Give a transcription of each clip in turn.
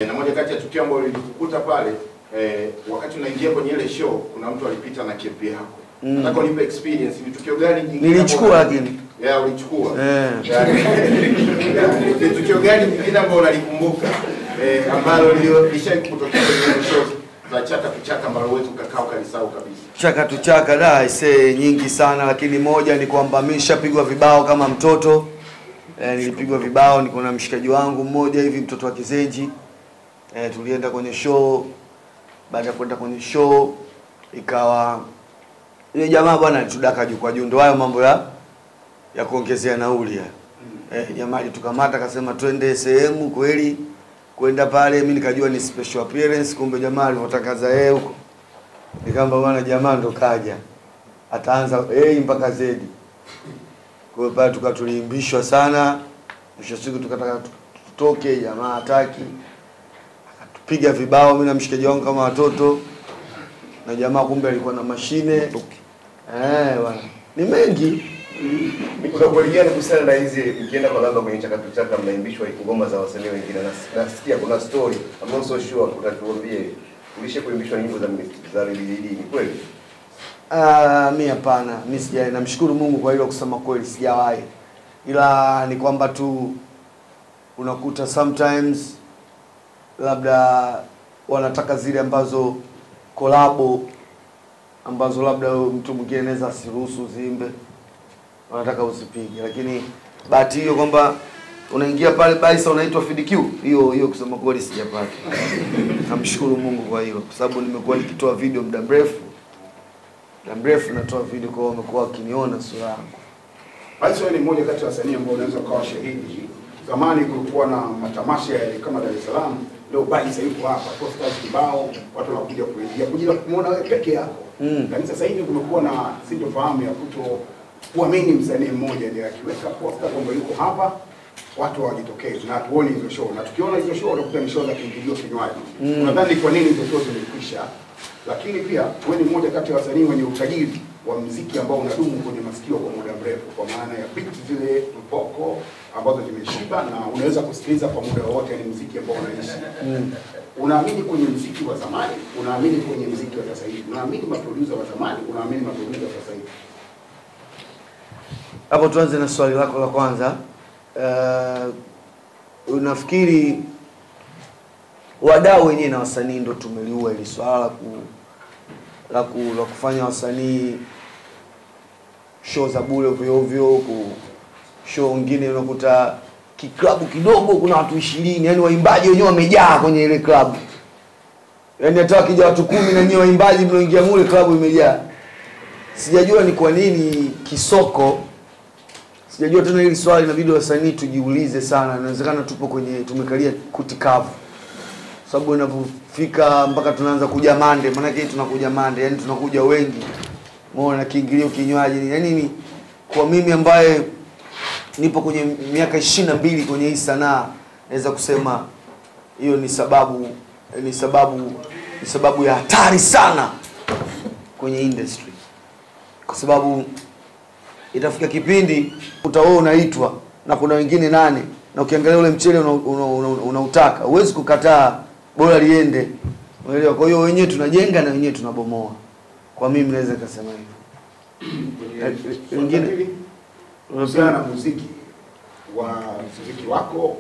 Na moja kati ya tukio ambalo lilikukuta pale wakati unaingia kwenye ile show kuna mtu alipita na kepi yako. Nataka unipe experience, ni tukio gani jingine? Nilichukua lakini. Ulichukua. Ni tukio gani jingine ambalo unalikumbuka ambalo lishakutokea kwenye show za chaka tuchaka ambalo wewe ukakaa ukalisahau kabisa? Chaka tuchaka nyingi sana, lakini moja ni kwamba mimi nishapigwa vibao kama mtoto. Nilipigwa vibao, niko na mshikaji wangu mmoja hivi, mtoto wa Kizenji. Tulienda kwenye show. Baada ya kwenda kwenye show ikawa yule jamaa bwana alitudaka juu kwa juu, ndio hayo mambo ya kuongezea nauli ya. Jamaa tukamata akasema twende sehemu kweli. Kwenda pale mimi nikajua ni special appearance, kumbe jamaa alivotangaza yeye huko. Nikamwambia bwana jamaa ndo kaja. Ataanza mpaka Z. Kwa hiyo pale tukatulimbishwa sana. Mwisho siku tukataka tutoke, jamaa hataki. Akatupiga vibao mimi na mshikaji wangu kama watoto. Na jamaa kumbe alikuwa na mashine. Bwana. Ni mengi. Unakuelewana kuhusiana na hizi mkienda kwa labda kwenye chaka tuchaka mnaimbishwa ngoma za wasanii wengine, nasikia kuna story ambayo sio sure utatuambie. Ulishe kuimbishwa nyimbo za Lili, ni kweli? Mimi hapana, mimi sijawahi. Namshukuru Mungu kwa hilo, kusema kweli sijawahi. Ila ni kwamba tu unakuta sometimes labda wanataka zile ambazo kolabo ambazo labda mtu mwingine anaweza asiruhusu zimbe, wanataka usipige. Lakini bahati hiyo kwamba unaingia pale Baisa unaitwa FDQ, hiyo kusema kweli sijapata. Namshukuru Mungu kwa hilo, kwa sababu nimekuwa nikitoa video muda mrefu natoa video, kwa wamekuwa wakiniona sura yangu. Basi wewe ni mmoja kati ya wasanii ambao unaweza kuwa shahidi. Zamani kulikuwa na matamasha ya kama Dar es Salaam, leo Baisa yuko hapa, posters kibao, watu wanakuja kuja kumuona wewe peke yako. Lakini sasa hivi kumekuwa na sintofahamu ya kuamini msanii mmoja ndiye akiweka poster kwamba yuko hapa, watu hawajitokezi na tuone hizo show. Na tukiona hizo show unakuta ni show za kiingilio kinywaji. Unadhani kwa nini hizo show zimekwisha? Lakini pia wewe ni mmoja kati ya wasanii wenye utajiri wa muziki ambao unadumu kwenye masikio kwa muda mrefu, kwa maana ya beat zile mpoko ambazo zimeshiba na unaweza kusikiliza kwa muda wote, ni muziki ambao unaishi. Unaamini kwenye muziki wa zamani, unaamini kwenye muziki wa sasa hivi? Unaamini maproducer wa zamani, unaamini maproducer wa sasa hivi? Hapo tuanze na swali lako la kwanza. Unafikiri wadau wenyewe na wasanii ndo tumeliua ili swala la kufanya wasanii show za bure ovyo, show nyingine unakuta kiklabu kidogo kuna watu 20, yani waimbaji wenyewe wamejaa kwenye ile club. Yani hata wakija watu 10 na nyinyi waimbaji mnaoingia mule club imejaa. Sijajua ni kwa nini kisoko. Sijajua tena hili swali, na video wasanii tujiulize sana. Inawezekana tumekalia kuti kavu. Sababu inapofika mpaka tunaanza kuja mande, maana yake tunakuja mande, yani tunakuja wengi. Muone kiingilio kinywaji. Yani ni kwa mimi ambaye nipo kwenye miaka 22 kwenye hii sanaa, naweza kusema hiyo ni sababu ya hatari sana kwenye industry. Kwa sababu itafika kipindi utaona unaitwa na kuna wengine nane, na ukiangalia ule mchele unautaka, huwezi kukataa, bora liende. Unaelewa? Kwa hiyo wenyewe tunajenga na wenyewe tunabomoa. Kwa mimi naweza kusema hivyo. Wengine unahusiana na muziki wako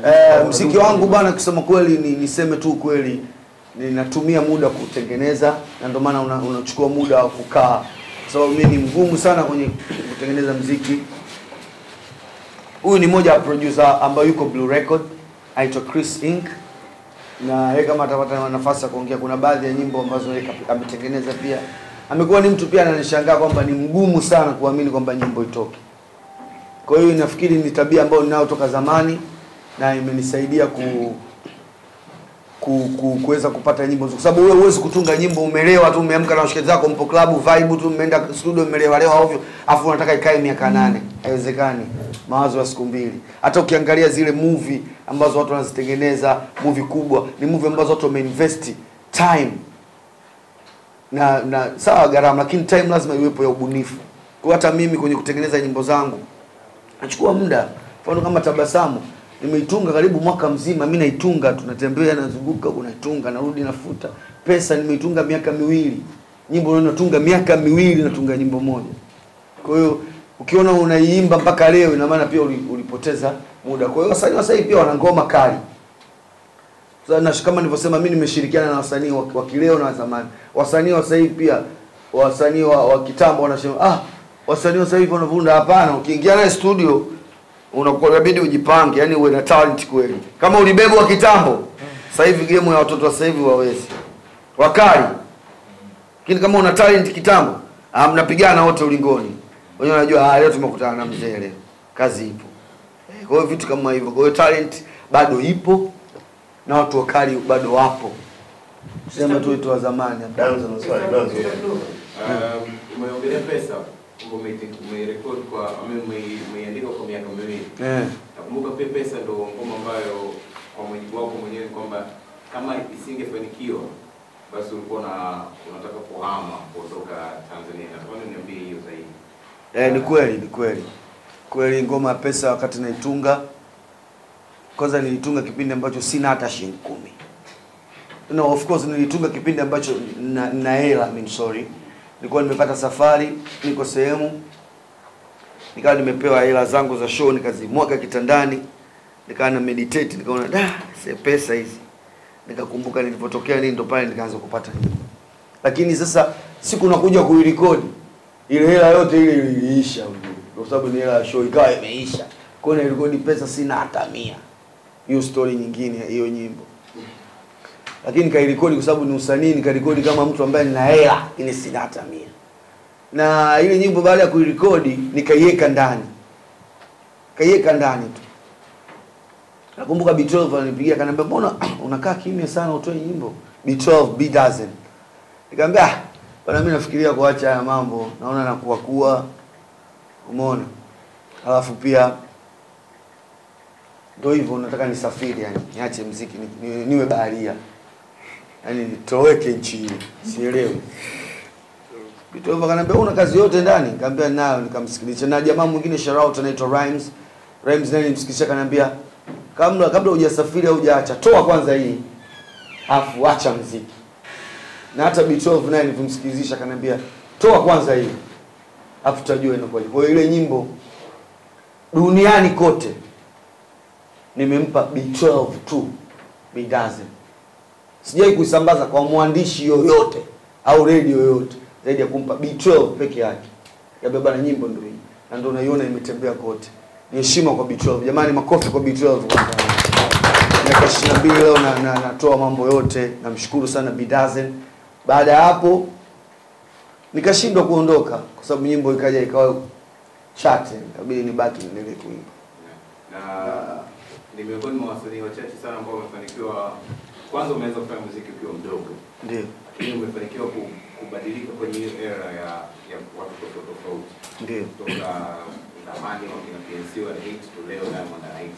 na muziki wangu bwana, kusema kweli niseme tu kweli, ninatumia muda kutengeneza, na ndio maana unachukua muda wa kukaa, kwa sababu mimi ni mgumu sana kwenye kutengeneza muziki. Huyu ni mmoja wa producer ambaye yuko Blue Record, aitwa Chris Inc. Na yeye kama atapata nafasi ya kuongea, kuna baadhi ya nyimbo ambazo yeye ametengeneza pia. Amekuwa ni mtu pia ananishangaa kwamba ni mgumu sana kuamini kwamba nyimbo itoke. Kwa hiyo nafikiri ni tabia ambayo ninao toka zamani, na imenisaidia kuweza kupata nyimbo, kwa sababu wewe huwezi kutunga nyimbo umelewa tu, umeamka na washikaji zako mpo club vibe tu, mmeenda studio umelewa ovyo, afu unataka ikae miaka 8. Haiwezekani. Mawazo ya siku 2. Hata ukiangalia zile movie ambazo watu wanazitengeneza, movie kubwa, ni movie ambazo watu wameinvest time na sawa gharama, lakini time lazima iwepo ya ubunifu. Kwa hata mimi kwenye kutengeneza nyimbo zangu nachukua muda. Mfano kama Tabasamu, Nimeitunga karibu mwaka mzima, mimi naitunga, tunatembea nazunguka, unaitunga narudi nafuta. Pesa nimeitunga miaka 2. Nyimbo natunga miaka 2 natunga nyimbo moja. Kwa hiyo ukiona unaiimba mpaka leo ina maana pia ulipoteza muda. Kwa hiyo wasanii wa sasa pia wana ngoma kali. Sasa kama nilivyosema mimi nimeshirikiana na wasanii wa kileo na wa zamani. Wasanii wa sasa pia wasanii wa kitambo wanasema wasanii wa sasa hivi wanavunda. Hapana, ukiingia na studio unabidi ujipange, yani uwe na talent kweli. Kama ulibebwa kitambo, sasa hivi game ya watoto wa sasa hivi wawezi. Wakali. Lakini kama una talent kitambo, mnapigana wote ulingoni. Wenyewe unajua leo tumekutana na mzee leo. Kazi ipo. Kwa hiyo vitu kama hivyo. Kwa hiyo talent bado ipo na watu wakali bado wapo. Sema tu watu wa zamani hapa. Danzo na swali danzo. Umeongelea pesa, umerekodi kwa umeandika kwa miaka 2. Nakumbuka pia pesa ndio ngoma ambayo kwa mujibu wako mwenyewe kwamba kama isingefanikiwa basi ulikuwa unataka kuhama kutoka Tanzania. Natamani niambie hiyo zaidi. Ni kweli, ni kweli. Kweli ngoma ya pesa wakati naitunga, kwanza nilitunga kipindi ambacho sina hata shilingi 10. No, of course nilitunga kipindi ambacho na hela, nilikuwa nimepata safari, niko sehemu, nikawa nimepewa hela zangu za show, nikazimwaga kitandani, nikawa na meditate, nikaona pesa hizi. Nikakumbuka nilipotokea nini, ndo pale nikaanza kupata nyimbo. Lakini sasa siku nakuja kuirekodi, ile hela yote ile iliisha, kwa sababu ni hela ya show ikawa imeisha. Kwa hiyo nirekodi pesa sina hata 100. Hiyo story nyingine hiyo nyimbo. Lakini nikairekodi kwa sababu ni usanii, nikarekodi kama mtu ambaye nina hela, ile sina hata 100. Na ile nyimbo baada ya kuirekodi nikaiweka ndani. Kaiweka ndani tu. Nakumbuka B12 alinipigia akaniambia, "Mbona unakaa kimya sana utoe nyimbo?" B12 B-Dozen. Nikamwambia, "Bwana mimi nafikiria kuacha haya mambo, naona nakuwa umeona. Alafu pia ndio hivyo nataka nisafiri, yani niache muziki niwe baharia. Yani nitoweke nchi hii. Sielewi." B12 akaniambia, "Una kazi yote ndani?" Nikamwambia nayo, nikamsikiliza. Na jamaa mwingine Sharao anaitwa Rhymes. Rhymes naye nimsikiliza akaniambia, kabla hujasafiri au hujaacha, toa kwanza hii. Afu acha muziki. Na hata B12 naye nilimsikilizisha akaniambia, toa kwanza hii. Afu tutajua inakuwa. Kwa hiyo ile nyimbo duniani kote nimempa B12 tu, B-Dozen. Sijai kuisambaza kwa mwandishi yoyote au radio yoyote zaidi ya kumpa B12 peke yake. Ya baba na nyimbo ndio hii. Na ndio unaiona imetembea kote. Ni heshima kwa B12. Jamani, makofi kwa B12 kwanza. Miaka 22 leo natoa mambo yote. Namshukuru sana B-Dozen. Baada ya hapo nikashindwa kuondoka kwa sababu nyimbo ikawa chate, ikabidi nibaki niendelee kuimba. Na ni miongoni mwa wasanii wachache sana ambao wamefanikiwa. Kwanza umeanza kufanya muziki ukiwa mdogo. Ndio. Lakini umefanikiwa kubadilika kwenye hiyo era ya watu tofauti. Ndio. Kutoka zamani wakina PNC wa hit to leo Diamond na hit.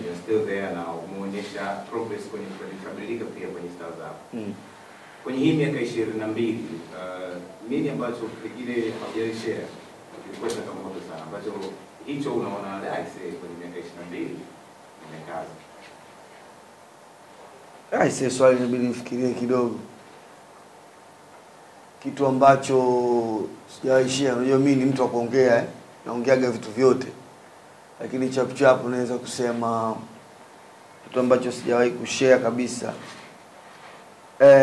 You're still there na umeonyesha progress kwenye kubadilika pia kwenye stars zako. Kwenye hii miaka 22, nini ambacho pengine haujaishare? Kilikuwa changamoto sana ambacho hicho unaona kwenye miaka 22 nimekaza. Swali inabidi nifikirie kidogo. Kitu ambacho sijaishia, unajua mimi ni mtu wa kuongea, naongeaga vitu vyote. Lakini chap naweza kusema kitu ambacho sijawahi kushare kabisa.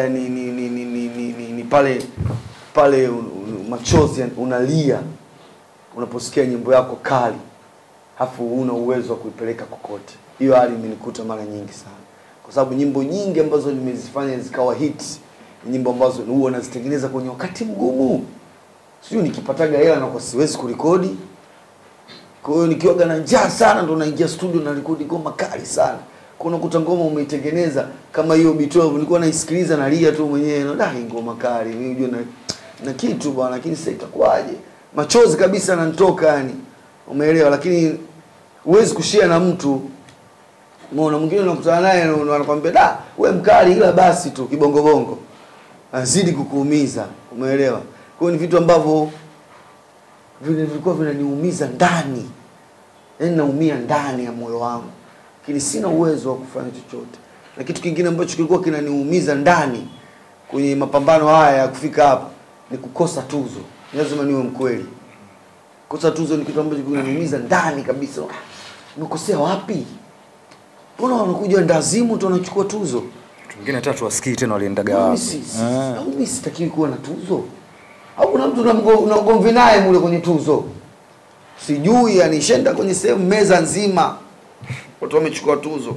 Ni pale machozi unalia unaposikia nyimbo yako kali, hafu una uwezo wa kuipeleka kokote. Hiyo hali imenikuta mara nyingi sana. Kwa sababu nyimbo nyingi ambazo nimezifanya zikawa hits, nyimbo ambazo huwa nazitengeneza kwenye wakati mgumu. Sio nikipataga hela na kwa siwezi kurekodi. Kwa hiyo nikiwaga na njaa sana ndo naingia studio na rekodi ngoma kali sana. Kuna kuta ngoma umeitengeneza kama hiyo B12 nilikuwa naisikiliza nalia tu mwenyewe, hii ngoma kali, mimi unajua na kitu bwana, lakini sasa itakuwaje? Machozi kabisa yananitoka yani. Umeelewa? Lakini huwezi kushare na mtu. Umeona, mwingine unakutana naye anakuambia wewe mkali, ila basi tu kibongo bongo. Azidi kukuumiza. Umeelewa? Kwa hiyo ni vitu ambavyo vilikuwa vinaniumiza ndani. Yaani naumia ndani ya moyo wangu. lakini sina uwezo wa kufanya chochote. Na kitu kingine ambacho kilikuwa kinaniumiza ndani kwenye mapambano haya ya kufika hapa ni kukosa tuzo. Lazima niwe mkweli. Kukosa tuzo ni kitu ambacho kinaniumiza ndani kabisa. Nimekosea wapi? Mbona wanakuja ndazimu tu wanachukua tuzo? Wengine hata tuwasikii tena waliendaga wapi. Mimi sitakiwi kuwa na tuzo. Au kuna mtu unagomvi naye mule kwenye tuzo? Sijui, yani shenda kwenye sehemu meza nzima watu wamechukua tuzo.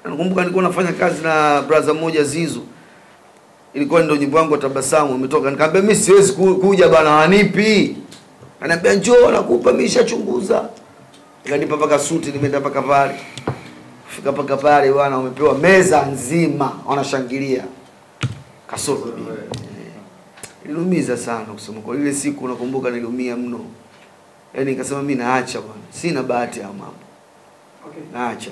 Nakumbuka nilikuwa nafanya kazi na brother mmoja Zizu. Ilikuwa ndio nyimbo yangu Tabasamu imetoka. Nikamwambia mimi siwezi kuja bana, wanipi. Ananiambia njoo nakupa, mimi nishachunguza. Nikanipa paka suti, nimeenda paka pale. Fika paka pale bwana, umepewa meza nzima wanashangilia. Kasoro mimi. Niliumiza sana kusema kwa ile siku, nakumbuka niliumia mno. Yaani nikasema mimi naacha bwana. Sina bahati ya mambo. Okay. Naacha.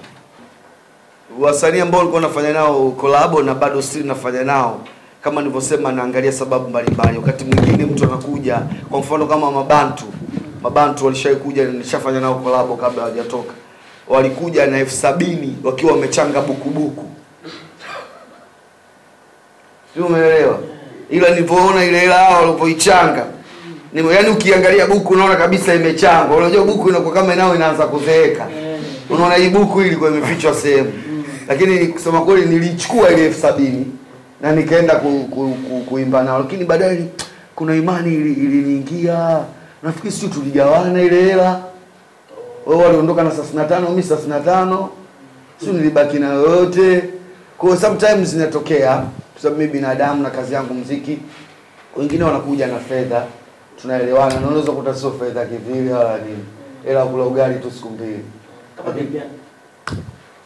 Wasanii ambao walikuwa nafanya nao collab na bado still nafanya nao, kama nilivyosema, naangalia sababu mbalimbali. Wakati mwingine mtu anakuja, kwa mfano kama Mabantu walishawahi kuja, nilishafanya nao collab kabla hawajatoka. Walikuja na 70,000 wakiwa wamechanga buku. Sio, umeelewa? Ila nilipoona ile hela hao walipoichanga, yaani ukiangalia buku unaona kabisa imechangwa. Unajua buku inakuwa kama nao inaanza kuzeeka. Unaona hii buku hii ilikuwa imefichwa sehemu. Lakini kusema kweli nilichukua ile 70,000 na nikaenda kuimba nao, lakini baadaye kuna imani iliniingia. Nafikiri sio tuligawana ile hela. Wao waliondoka na 35, mimi 35. Sio nilibaki na yote. Kwa sometimes zinatokea, kwa sababu mimi binadamu na kazi yangu muziki. Wengine wanakuja na fedha, tunaelewana. Na unaweza kukuta sio fedha kivile wala nini. Hela kula ugali tu siku mbili. Kama bibi.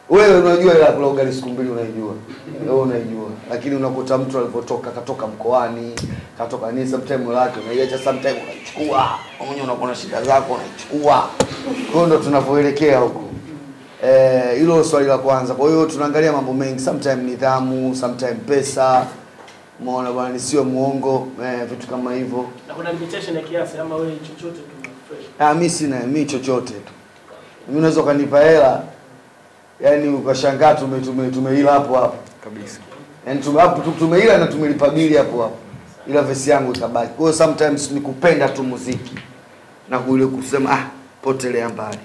Wewe unajua ila kula ugali siku mbili unaijua. Wewe unaijua. Lakini unakuta mtu alipotoka katoka mkoani, katoka nini, sometimes lake unaiacha, sometimes unachukua. Mwenyewe unakuwa na shida zako unachukua. Kwa hiyo ndo tunavoelekea huko. Hilo swali la kwanza. Kwa hiyo tunaangalia mambo mengi, sometimes nidhamu, sometimes pesa. Umeona bwana, nisiwe muongo, vitu kama hivyo. Na kuna limitation ya kiasi ama wewe chochote tu fresh? Mimi sina, mimi chochote tu. Mimi unaweza kunipa hela, yani ukashangaa tumeila hapo kabisa. Yani tumeila na tumelipa bili hapo. Ila vesi yangu ikabaki. Kwa hiyo sometimes ni kupenda tu muziki na kuile kusema potelea mbali.